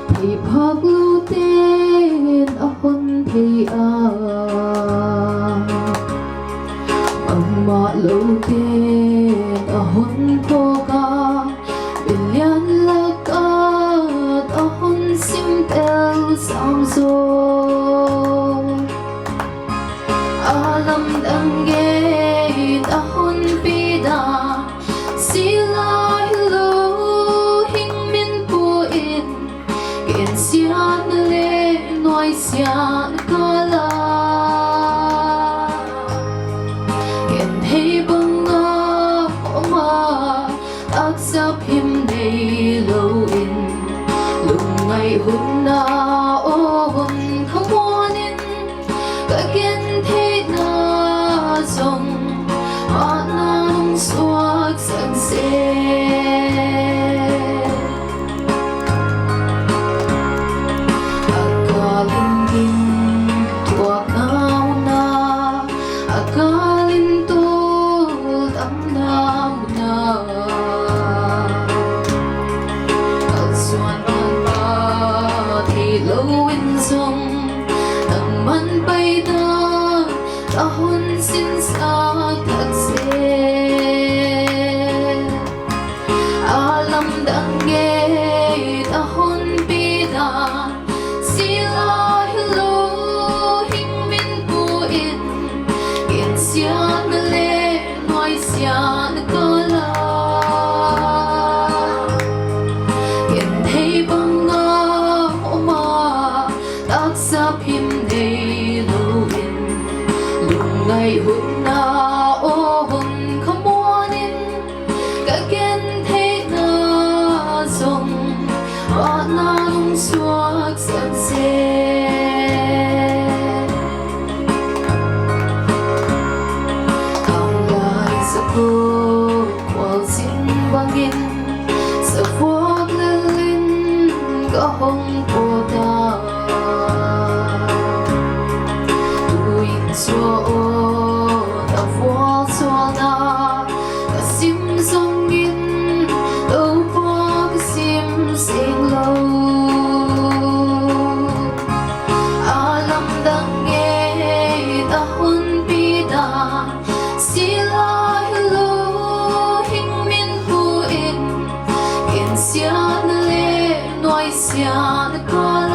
thì phật lưu tên ở hôn thì mà lưu tên ở hôn thô ca bên liên lạc ở hôn sim tel sam rồi alam đang nghe ở hôn pida sila hello hình min po in kiện xian lệ nói xian kala kiện thấy băng ngơ mà ác sắp him đầy lâu in lúc ngày hôm na hôn không muốn in cả kiện thấy na dòng hoa na nung suốt sẵn sẻ lâu in dòng nặng man bay ta ta hôn xin xa thật dễ alam đang nghe ta hôn bi ta sila hello hình min bu in kiện xian lệ nói xian kala kiện thấy băng sắp him đầy lâu in lúc ngày hôm na hôn không muốn in cả kiến thế na dòng hoa na nung suốt sẵn sẻ ang lại sa phút qual xin bangin sa phút lilin có hong của ta cho ta vô cho na ta sim song in đâu qua cái sim sinh lâu alam đang nghe ta hôn bi ta sila hello hình min bu in kiện xian lệ nói xian kala